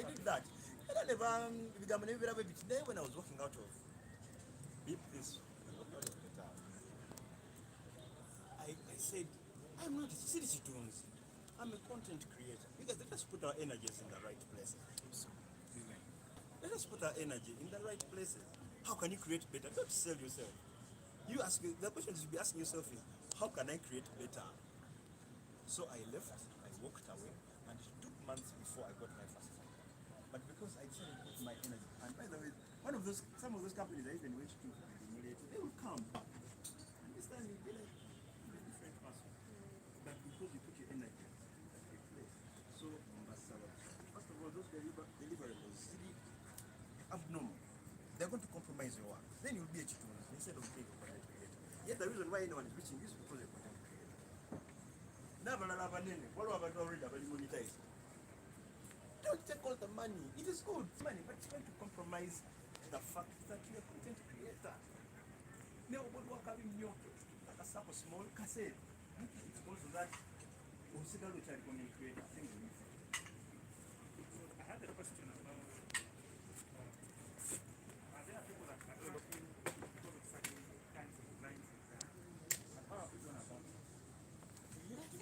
I did that. And I never when I was walking out of this, I said, I'm not a city tunes. I'm a content creator. Because let us put our energies in the right places. Let us put our energy in the right places. How can you create better? Don't sell yourself. You ask the question you should be asking yourself is, how can I create better? So I left, I walked away, and it took months before I got my first phone. But because I decided to put my energy, and by the way, some of those companies I even went to, they will come. And this time you'll be like a different person. But because you put your energy in the right place. So, first of all, those deliverables, abnormal. They're going to compromise your work. Then you'll be a tutor instead of being a content creator. Yet the reason why anyone is reaching you is because they're content creator. Never what about already monetized? Don't take all the money. It is good money, but it's going to compromise the fact that you're a content creator. Now, what work having new like a sample small cassette? It's also that consider which are content creator. I had a question about are there people that are working because of certain kinds of lines and how are people about it?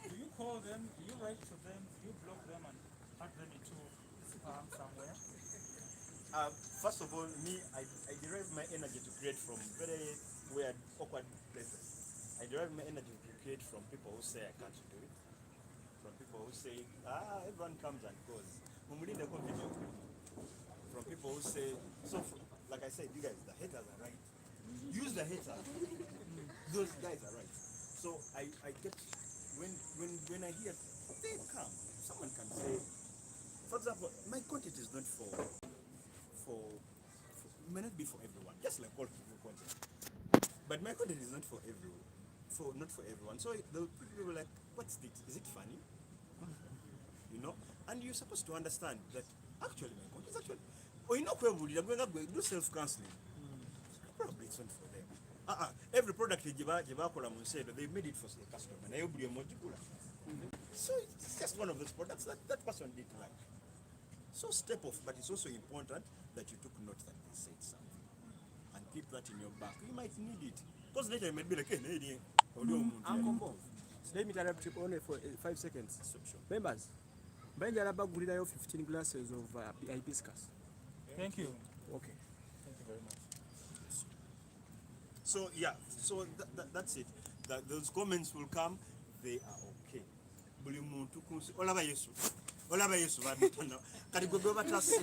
Do you call them, do you write to them, do you block them and add them into spam somewhere? First of all, I derive my energy to create from very weird, awkward places. I derive my energy to create from people who say I can't do it, from people who say, everyone comes and goes. From people who say, like I said, you guys, the haters are right. Use the haters. Those guys are right. So I get, when I hear, they come. Someone can say, for example, my content is not may not be for everyone, just like all people content. But my content is not for everyone, not for everyone. So the people will like, what's this? Is it funny? You know? And you're supposed to understand that actually my content is actually, or you know, do self-counseling. Probably it's not for them. Every product they made it for the customer. So it's just one of those products that person did like. So step off, but it's also important that you took note that they said something and keep that in your back. You might need it because later you might be like, hey, Uncle, let me interrupt you only for 5 seconds. Sure. Members, buy the 15 glasses of hibiscus. Thank you. Okay. Thank you very much. So yeah, so that's it. Those comments will come. They are okay. Olaba Yesu babitana. Kati gwe batasi.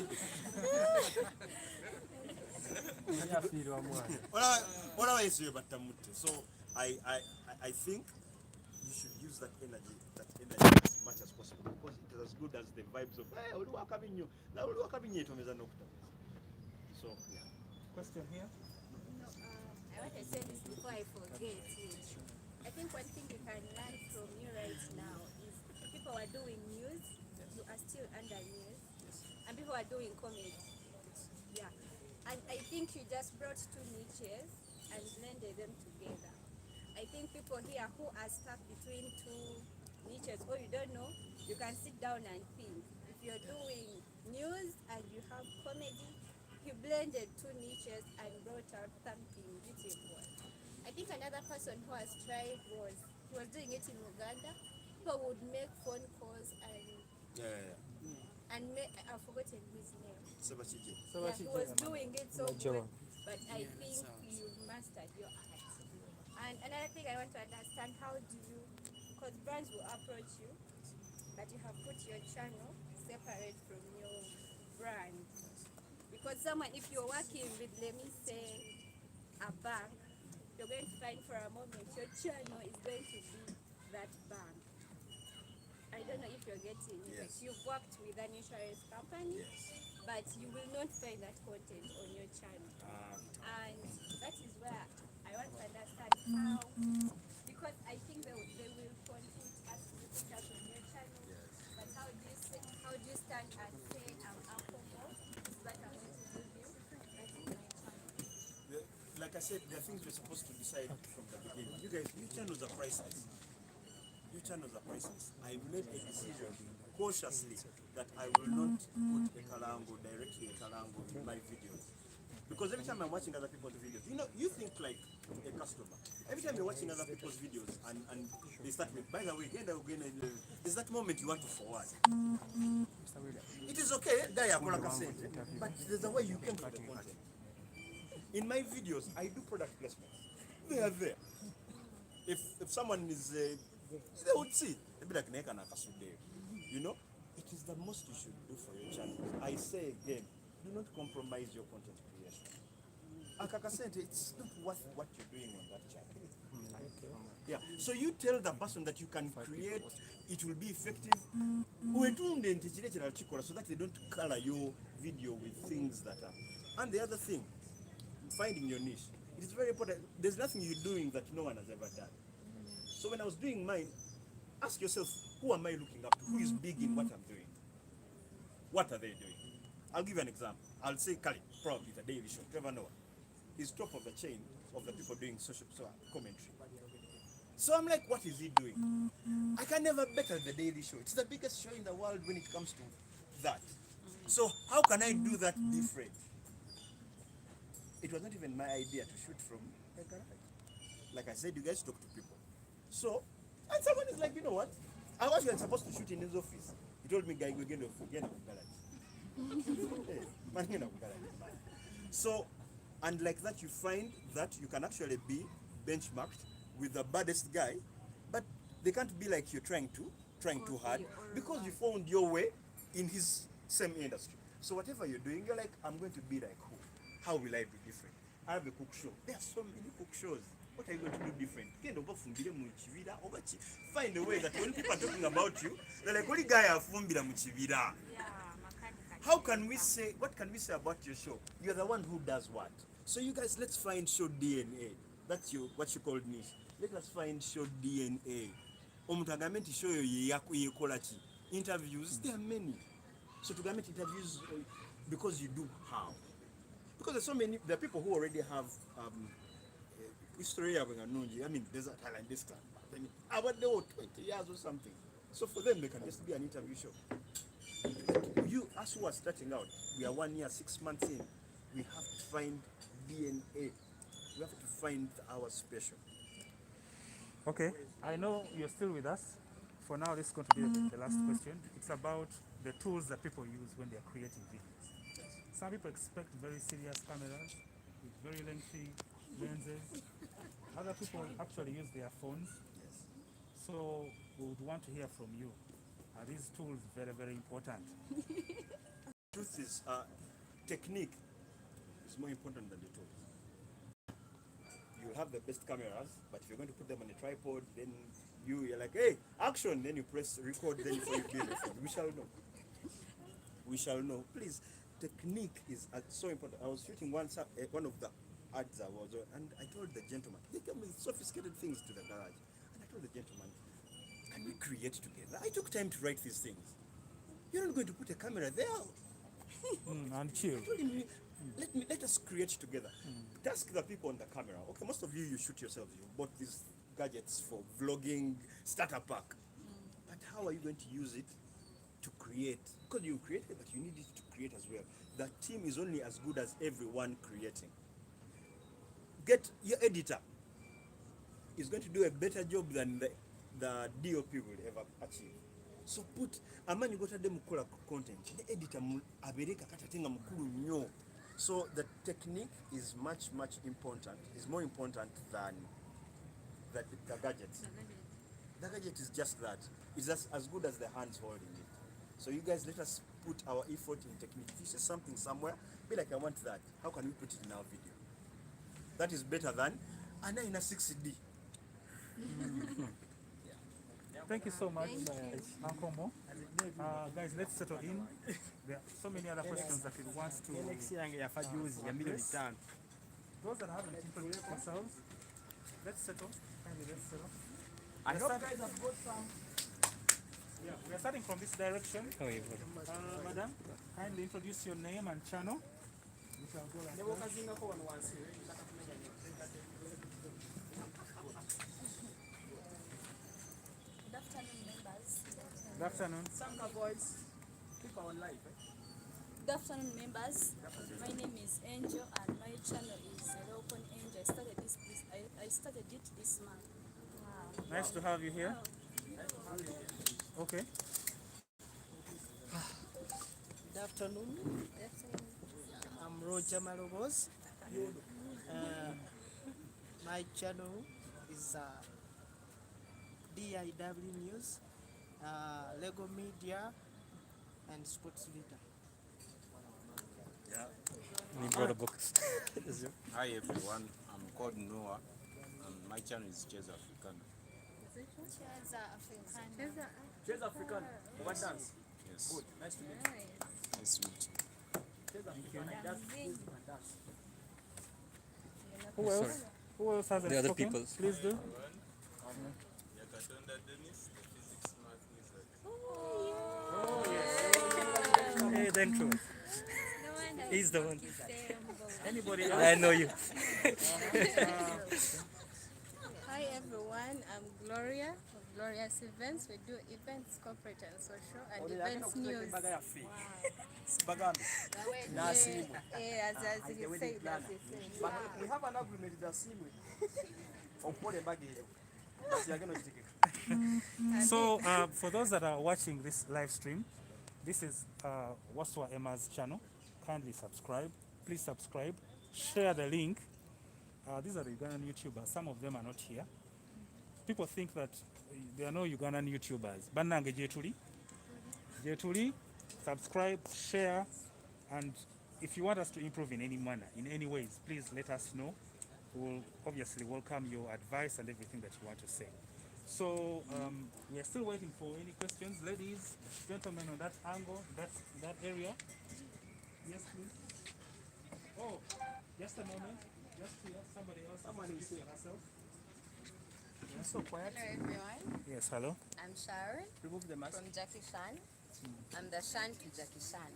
Olaba Yesu batamutte. So I think you should use that energy as much as possible because it is as good as the vibes of hey, oluwa kabinyo. Na oluwa kabinyo etomeza nokutamiza. So yeah. Question here. No, I want to say this before I forget. I think one thing you can learn from you right now is people are doing news, you are still under news, and people are doing comedy. Yeah, and I think you just brought two niches and blended them together. I think people here who are stuck between two niches or you don't know, you can sit down and think. If you're doing news and you have comedy, you blended two niches and brought out something beautiful. I think another person who has tried he was doing it in Uganda. People would make phone calls and I've forgotten his name. Yeah, he was doing it so good, but I think you mastered your art. And another thing I want to understand, how do you, because brands will approach you, but you have put your channel separate from your brand. Because someone, if you're working with, let me say, a bank, you're going to find for a moment your channel is going to be that bank. I don't know if you're getting it. Yes. You've worked with an insurance company, but you will not find that content on your channel. And that is where I want to understand how, because I think they will continue to ask you to put on your channel, but how do you stand and say, I'm alcohol, this is what I'm going to give you, that is my channel. Like I said, there are things you're supposed to decide from the beginning. You guys, your channels are priceless. I made a decision cautiously that I will not put a Kalango, directly a Kalango in my videos. Because every time I'm watching other people's videos, you think like a customer. Every time you're watching other people's videos and they start with, by the way, there's that moment you want to forward. It is okay, but there's a way you came to the content. In my videos, I do product placements. They are there. If someone is, they would see. They'd be like, you know, it is the most you should do for your channel. I say again, do not compromise your content creation. Akakasente, it's not worth what you're doing on that channel. Yeah. So you tell the person that you can create, it will be effective. So that they don't color your video with things that are. And the other thing, finding your niche. It is very important. There's nothing you're doing that no one has ever done. So when I was doing mine, ask yourself, who am I looking up to? Who is big in what I'm doing? What are they doing? I'll give you an example. I'll say Kali, probably the Daily Show, Trevor Noah. He's top of the chain of the people doing social commentary. So I'm like, what is he doing? I can never better the Daily Show. It's the biggest show in the world when it comes to that. So how can I do that different? It was not even my idea to shoot from a garage. Like I said, you guys talk to people. So, and someone is like, you know what? I was supposed to shoot in his office. He told me, guy, we're going to forget about garage. So, and like that, you find that you can actually be benchmarked with the baddest guy, but they can't be like you're trying too hard, because you found your way in his same industry. So whatever you're doing, you're like, I'm going to be like who? How will I be different? I have a cook show. There are so many cook shows. What are you going to do different? Find a way that when people are talking about you, they're like, only guy have fumbira muchivira. How can we say, what can we say about your show? You're the one who does what? So you guys, let's find show DNA. That's what you call niche. Let us find show DNA. Show interviews, there are many. So to get interviews, because you do how? Because there's so many, there are people who already have history of I mean, there's a Thailand this time. About the 20 years or something. So for them, they can just be an interview show. You, us who are starting out, we are 1 year, 6 months in. We have to find DNA. We have to find our special. Okay, I know you're still with us. For now, this is going to be the last question. It's about the tools that people use when they're creating videos. Some people expect very serious cameras with very lengthy lenses. Other people actually use their phones. So we would want to hear from you. Are these tools very, very important? Truth is, technique is more important than the tools. You'll have the best cameras, but if you're going to put them on a tripod, then you're like, hey, action, then you press record, then you build a phone. We shall know. We shall know. Please, technique is so important. I was shooting one of the ads I was on, and I told the gentleman, they came with sophisticated things to the garage, and I told the gentleman, can we create together? I took time to write these things. You're not going to put a camera there. And chill. Let us create together. Task the people on the camera. Okay, most of you shoot yourselves. You bought these gadgets for vlogging, starter pack. But how are you going to use it to create? Because you created, but you need it to create as well. The team is only as good as everyone creating. Get your editor. Is going to do a better job than the DOP will ever achieve. So put amani gota dem kola content. The editor abereka katatenga mukulu nyo. So the technique is much important. Is more important than the gadgets. The gadget is just that. It's just as good as the hands holding it. So you guys, let us put our effort in technique. If you see something somewhere, be like, I want that. How can we put it in our video? That is better than Anna in a 60D. Thank you so much, Uncle Mo. Guys, let's settle in. There are so many other questions that we want to address. Those that haven't introduced themselves, let's settle. Kindly, let's settle. I hope guys have got some. Yeah, we are starting from this direction. Madam, kindly introduce your name and channel. We shall go like that. Good afternoon, members. Good afternoon. Sanka voice. People on live. Good afternoon, members. My name is Angel, and my channel is Open Angel. I started it this month. Wow. Nice to have you here. Okay. Good afternoon. I'm Roger Malobos. My channel is DIW News, Lego Media, and Sports Leader. He brought a book. Hi everyone, I'm called Noah, and my channel is Jazz African. Jazz African. What dance? Yes. Good. Nice to meet you. Nice to meet you. Jazz African. That's music and dance. Who else? Who else hasn't The other spoken? people. Please do. Hey, thank you. He's the one. Anybody else? I know you. Hi everyone, I'm Gloria of Glorious Events. We do events, corporate and social, and events news. As you say, But we have an agreement with the same way. So, for those that are watching this live stream, this is Waswa Emma's channel. Kindly subscribe. Please subscribe. Share the link. These are the Ugandan YouTubers. Some of them are not here. People think that there are no Ugandan YouTubers. Banange Jetuli. Jetuli, subscribe, share, and if you want us to improve in any manner, in any ways, please let us know. We'll obviously welcome your advice and everything that you want to say. So we are still waiting for any questions. Ladies, gentlemen, on that angle, that area. Yes, please. Oh, just a moment. Just here, somebody else. Someone is here herself. Yes. So quiet. Hello everyone, Yes, hello. I'm Sharon Remove the mask. from Jackie Chan. I'm the Shan to Jackie Chan.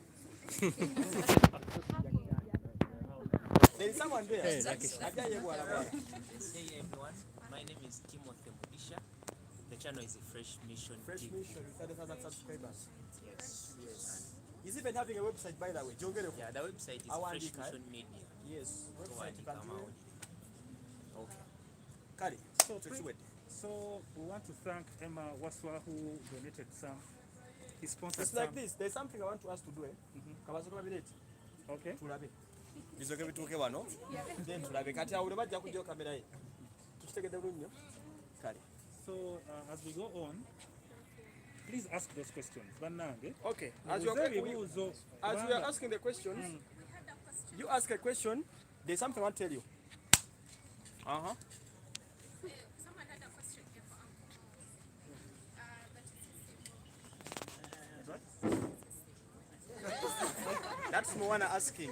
There is someone there. Hey, Jackie. Ajaye bwana bwana. Hey everyone, my name is Timothy Mudisha. The channel is a Fresh Mission Fresh TV. Mission with 30,000 subscribers. Yes. Is even having a website, by the way. Jongere. Yeah, the website is Our Fresh Andika, Mission Media. Yes. Website you can do. Okay. Kari. So tusiwete. So we want to thank Emma Waswa who donated some. He sponsored It's some. like this. There's something I want us to do. Kabasokola bileti. Okay. Tulabe. Bizoke bituuke wano. Then tulabe. Kati awule bajja kujja kamera ye. Tukitegedde bulungi nnyo. Kale. So as we go on, please ask those questions. Bannange. Okay. As we are asking the questions, you ask a question, there's something I want to tell you. Uh-huh. Someone had a question here for Uncle. That's Moana asking.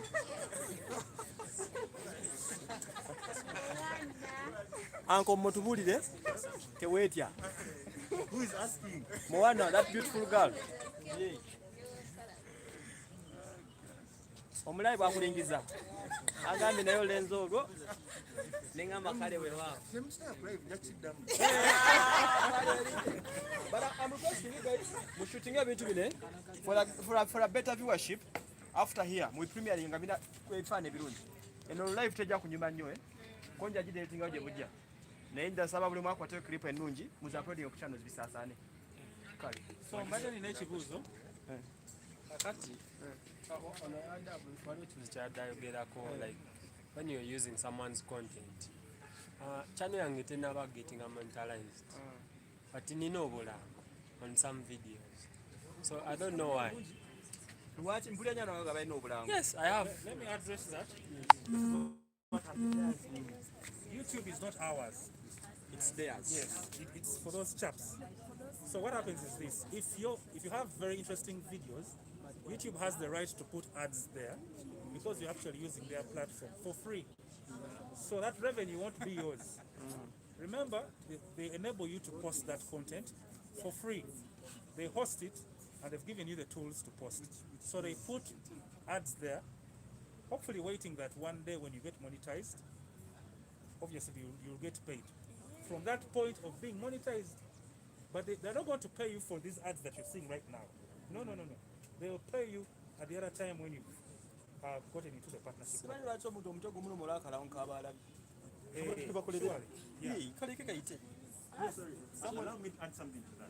Uncle Motubulire, Kewetya. Who is asking? Moana, that beautiful girl. Omulayi bwakulingiza. Agambye nayo lenzo olwo. Nengamba kale weewaawo. But I'm requesting you guys, we're shooting ebintu bine for a better viewership. After here, we premiering nga bina kwefana ebirungi. Eno live tejja kunyuma nnyo konja gidetinga oje bujja. Naye ndasaba buli mwaka atewe clip ennungi muza uploading ku channels bisaasaane. Kale. So mbadde nina ekibuuzo. Kakati, on the other, what was Chadayogerako, like when you're using someone's content, channel yange tenaba getting monetized, but nino obulango on some videos. So I don't know why. Lwaki mpulira nyana nga balina obulango? Yes, I have. Let me address that. YouTube is not ours. It's theirs. Yes, it's for those chaps. So what happens is this: if you have very interesting videos, YouTube has the right to put ads there because you're actually using their platform for free. So that revenue won't be yours. Remember, they enable you to post that content for free. They host it and they've given you the tools to post it. So they put ads there, hopefully waiting that one day when you get monetized, obviously you'll get paid. From that point of being monetized, but they're not going to pay you for these ads that you're seeing right now. No. They'll pay you at the other time when you've gotten into the partnership. Simanyi lwaki omuntu omutego muno mulakalawo nk'abalabi. Surely, yeah. Kaleke kayite. Yeah, sorry. Allow me to add something to that.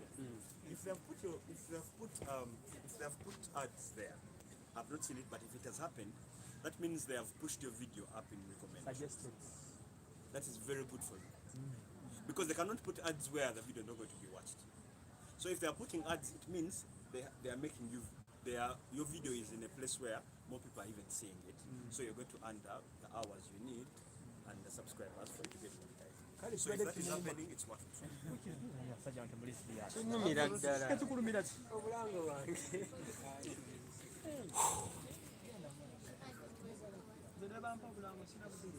If they have put ads there, I've not seen it, but if it has happened, that means they have pushed your video up in recommendation. Suggested. That is very good for you. Because they cannot put ads where the video is not going to be watched. So if they are putting ads, it means they are making you, your video is in a place where more people are even seeing it. So you're going to earn the hours you need and the subscribers for you to get monetized. So if that is happening, it's working. Kinyumira ddala. Kikulumira ki? Obulango bwange.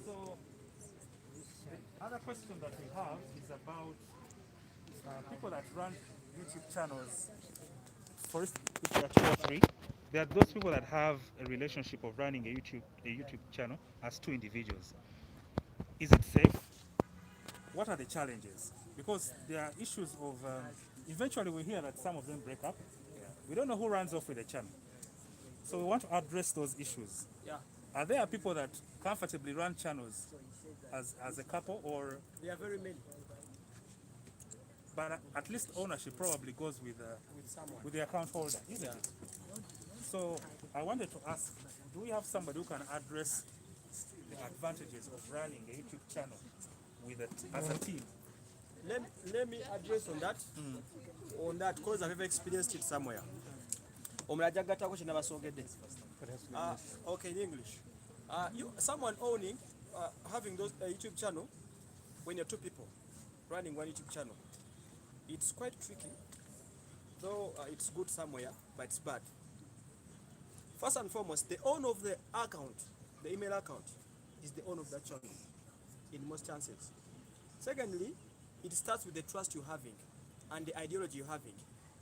So, the other question that we have is about people that run YouTube channels. For instance, if there are 2 or 3, there are those people that have a relationship of running a YouTube channel as 2 individuals. Is it safe? What are the challenges? Because there are issues of, eventually we hear that some of them break up. We don't know who runs off with the channel. So we want to address those issues. Yeah. Are there people that comfortably run channels as a couple, or There are very many. but at least ownership probably goes with Someone. the account holder, isn't it? So I wanted to ask, do we have somebody who can address the advantages of running a YouTube channel with as a team? Let me address on that. On that, because I've ever experienced it somewhere. Omulaja gatako kye nabasogedde. Okay, in English. Someone owning, having those YouTube channel, when you're 2 people running one YouTube channel, it's quite tricky. Though it's good somewhere, but it's bad. First and foremost, the owner of the account, the email account, is the owner of that channel in most chances. Secondly, it starts with the trust you're having and the ideology you're having.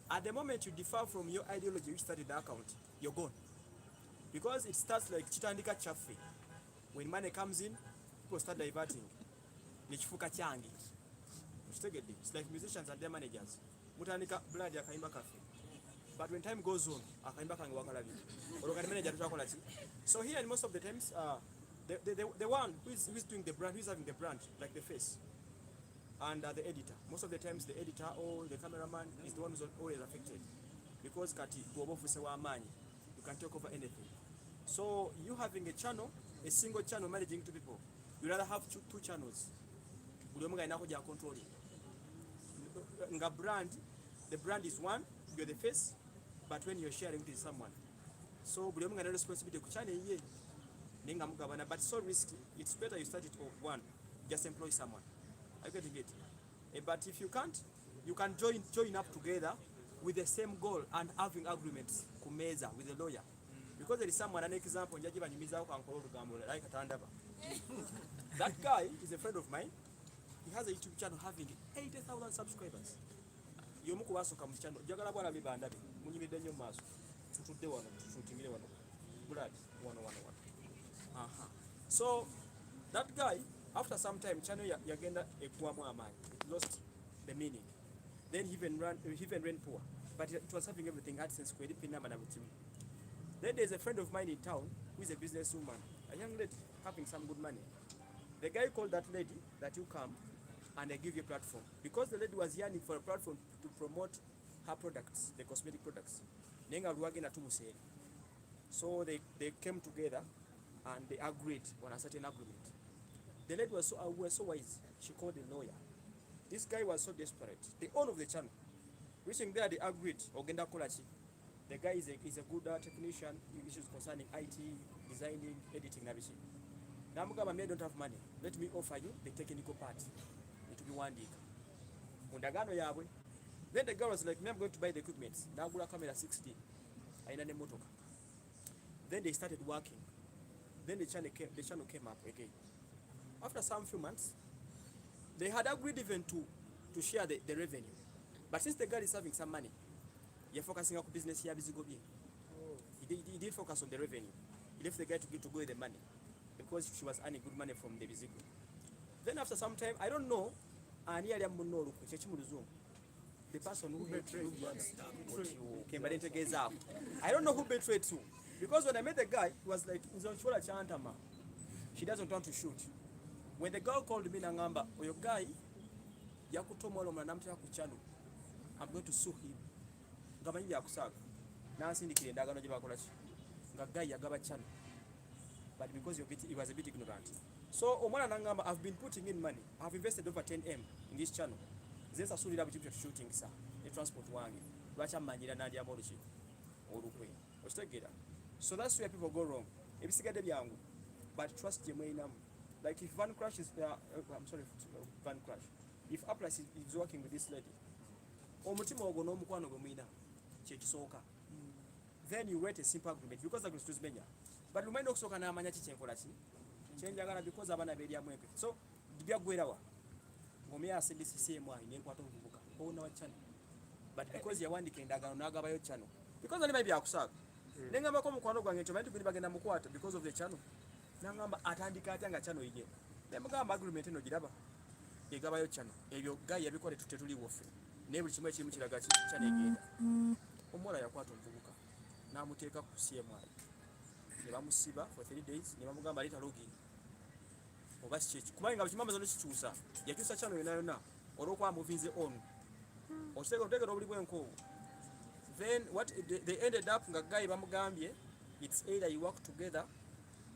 At the moment you differ from your ideology which started the account, you're gone. Because it starts like chitandika chaffe. When money comes in, people start diverting. Nechifuka changi. It's like musicians and their managers. Mutandika blood akaimba cafe. But when time goes on, akaimba kange wakalabi. Orokati manager tutakola chi. So here and most of the times, the one who is doing the brand, who is having the brand, like the face, and the editor. Most of the times the editor or the cameraman is the one who's always affected. Because kati kuobofuse wa amani, you can take over anything. So you having a channel, a single channel managing 2 people, you rather have 2 channels. Controlling. Nga brand, the brand is one, you're the face, but when you're sharing with someone. So buli omu nga responsibility ku channel ye nenga mugabana, but so risky. It's better you start it of one, just employ someone. Are you getting it? But if you can't, you can join up together with the same goal and having agreements kumeza with a lawyer. Because there is someone, an example, like that guy is a friend of mine. He has a YouTube channel having 80,000 subscribers. Yomuku wasoka mu channel. Jagala bwala bibanda bi. Munyimidde nnyo maaso. Tutudde wano, tutingire wano. Blood, wano. So that guy, after some time, channel yagenda ekuwamu amaanyi. It lost the meaning. Then he even ran poor. But it was having everything, AdSense, credit, pin number, and everything. Then there's a friend of mine in town who is a businesswoman, a young lady having some good money. The guy called that lady that you come and I give you a platform. Because the lady was yearning for a platform to promote her products, the cosmetic products. So they came together and they agreed on a certain agreement. The lady was so wise, she called a lawyer. This guy was so desperate. The owner of the channel. Reaching there, they agreed. Ogenda Kolachi. The guy is a good technician, issues concerning IT, designing, editing, and everything. Now, I don't have money. Let me offer you the technical part. It will be 1 week. Then the girl was like, I'm going to buy the equipment. Now, I'm camera 60. Then they started working. Then the channel came up again. After some few months, they had agreed even to share the revenue. But since the girl is having some money, you're focusing on business here. He did focus on the revenue. He left the guy to go with the money because she was earning good money from the Bizigo. Then after some time, I don't know, the the person who betrayed you. I don't know who betrayed you. Because when I met the guy, he was like, she doesn't want to shoot. When the girl called me, Nangamba, your guy, Yakutomo Namta Kuchano, I'm going to sue him. Gavani Yakusak. Nancy Nikki and Dagano Jabakolachi. Guy Yagaba Chan. But because he was a bit ignorant. So Omana Nangamba, I've been putting in money. I've invested over 10M in this channel. There's a solid objective shooting, sir. The transport wangi. Wacha manjira Nadia Morishi. Orukwe. So that's where people go wrong. But trust your main. Like if van crash is I'm sorry, van crash. If Uprise is working with this lady, then you write a simple agreement because the Christus Benya. But you might not so can manage change because of an area. So Dibia Guerawa. Gomea said this same one in Equator Buka. Oh no channel. But because you want the Kendaganaga channel. Because I may be outside. Then I'm going to be back in Amuquata because of the channel. Nangamba atandika atanga channel ije. Then I'm agreement no Gidaba. The Gabayo channel. If your guy you call it to totally wolf. Never too much Chimachagachi channel again. Omora Yaquato Buka. Now we take up CMI. Nevamusiba for 3 days. Nevamugamba Rita Logi. Obas church. Kumanga Chimama Chusa. Yakusa channel in now. Orokwa moving the own. Or second take it over and call. Then what they ended up Gagai Bamugambie, it's either you work together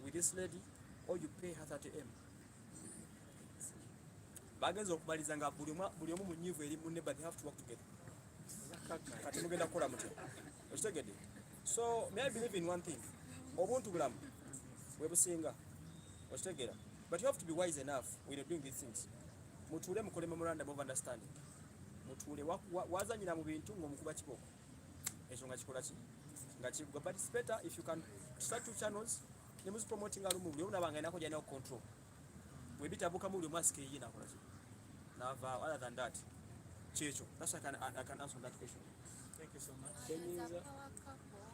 with this lady or you pay her 30M. Bargains of Barizanga Buruma knew very much, but they have to work together. So may I believe in one thing? Obuntu Gram, Web singer, was together. But you have to be wise enough when you're doing these things. Mutule Mukole memorandum of understanding. Mutule wazanyira mu bintu ngomukuba kiboko. But it's better if you can start 2 channels. You must promoting a movie. You never general control. We beat a book a movie mask. Now, other than that, Checho. That's I can answer that question. Thank you so much. There's a power couple.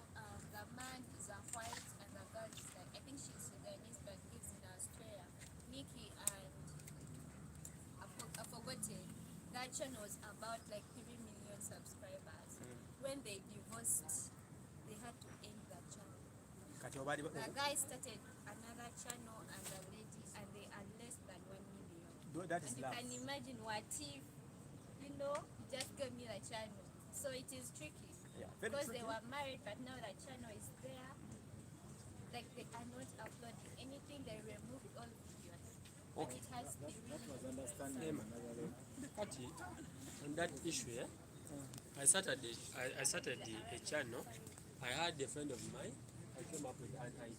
The man is a white and the girl is like, I think she's Sudanese but lives in Australia. Nikki and I forgot it. That channel was about like 3 million subscribers. When they divorced, they had to end that channel. The guy started another channel and the lady, and they are less than 1 million. That is and you can imagine what if, you just gave me the channel. So it is tricky. Yeah, because tricky. They were married, but now the channel is there. Like they are not uploading anything, they remove all videos. Okay. And it has to be On that issue, I started a channel. I had a friend of mine. I came up with an idea.